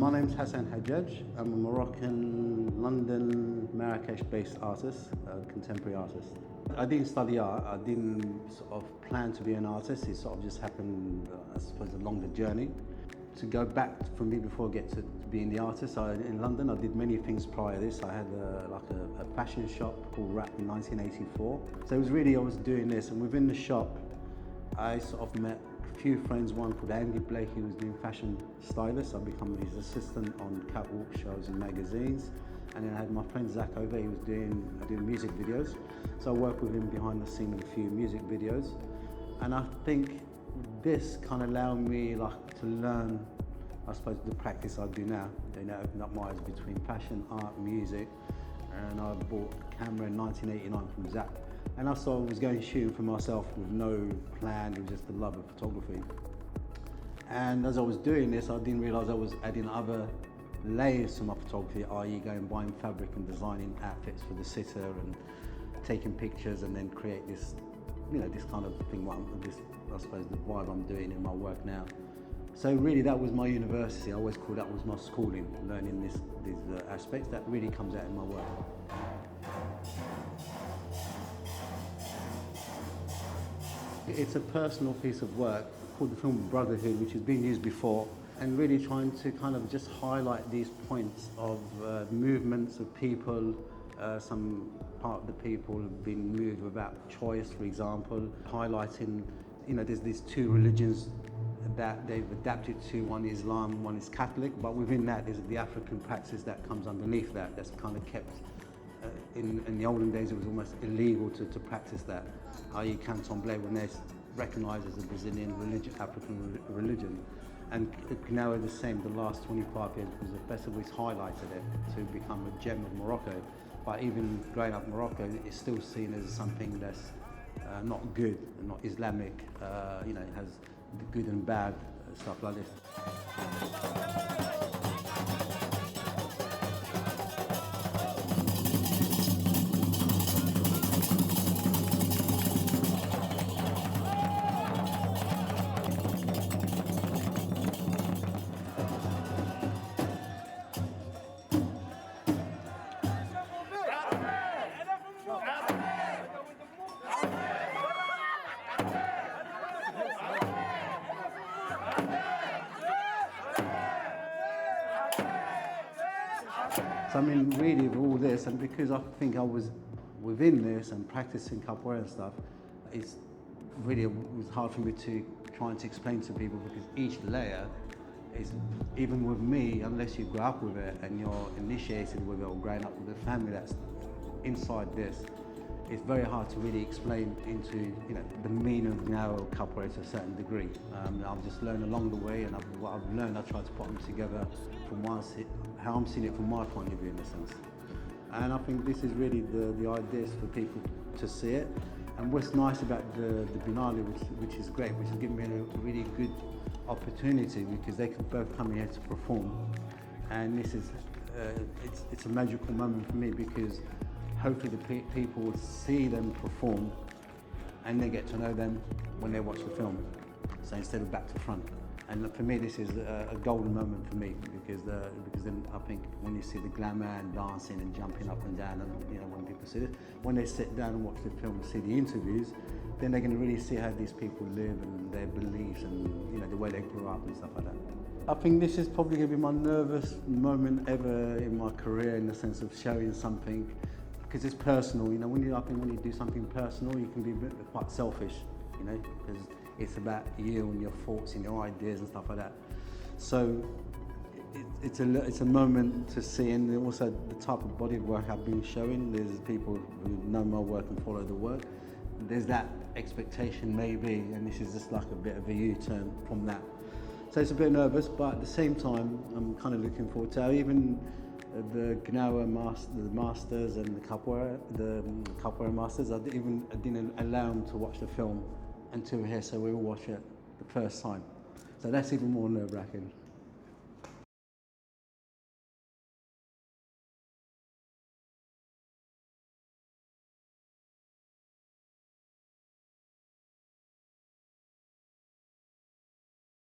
My name's Hassan Hajjaj. I'm a Moroccan, London, Marrakesh-based artist, contemporary artist. I didn't study art. I didn't sort of plan to be an artist. It sort of just happened, I suppose, along the journey. To go back for me before I get to being the artist, in London I did many things prior to this. I had a fashion shop called Rap in 1984. So it was really, I was doing this, and within the shop I sort of met a few friends, one called Andy Blake, who was doing fashion stylist. I've become his assistant on catwalk shows and magazines. And then I had my friend Zach over, he was doing music videos. So I worked with him behind the scene in a few music videos. And I think this kind of allowed me to learn, I suppose, the practice I do now. It opened up my eyes between fashion, art, music. And I bought a camera in 1989 from Zach. And I sort of was going shooting for myself with no plan, it was just the love of photography. And as I was doing this, I didn't realise I was adding other layers to my photography, i.e. going buying fabric and designing outfits for the sitter and taking pictures and then create this, this kind of thing, I suppose the vibe I'm doing in my work now. So really that was my university. I always call that was my schooling, learning these aspects. That really comes out in my work. It's a personal piece of work called the film Brotherhood, which has been used before, and really trying to kind of just highlight these points of movements of people. Some part of the people have been moved without choice, for example, highlighting, there's these two religions that they've adapted to, one is Islam, one is Catholic, but within that is the African practice that comes underneath that, that's kind of kept, in the olden days it was almost illegal to practice that, i.e. candomblé, when they're recognised as a Brazilian religion, African religion. And Gnawa the same, the last 25 years, because the festival has highlighted it to become a gem of Morocco. But even growing up in Morocco, it's still seen as something that's not good, not Islamic, it has the good and bad, stuff like this. So I mean, really, with all this, and because I think I was within this and practicing capoeira and stuff, it was hard for me to try and explain to people, because each layer is, even with me, unless you grow up with it and you're initiated with it or growing up with a family that's inside this, it's very hard to really explain into the meaning of Gnawa Capoeira to a certain degree. I've just learned along the way, and what I've learned, I try to put them together from how I'm seeing it from my point of view, in a sense. And I think this is really the idea for people to see it. And what's nice about the Beinali, which is great, which has given me a really good opportunity, because they could both come here to perform. And this is, it's a magical moment for me, because hopefully the people will see them perform and they get to know them when they watch the film. So instead of back to front. And for me, this is a golden moment for me, because then I think when you see the glamour and dancing and jumping up and down, and when people see this, when they sit down and watch the film and see the interviews, then they're going to really see how these people live and their beliefs and the way they grew up and stuff like that. I think this is probably going to be my nervous moment ever in my career, in the sense of showing something, because it's personal. When you do something personal, you can be quite selfish, because it's about you and your thoughts and your ideas and stuff like that. So it's a moment to see, and also the type of body work I've been showing. There's people who know my work and follow the work. There's that expectation maybe, and this is just like a bit of a U-turn from that. So it's a bit nervous, but at the same time, I'm kind of looking forward to how even the Gnawa masters and the Capoeira masters, I didn't allow them to watch the film until we're here, so we all watch it the first time. So that's even more nerve-wracking.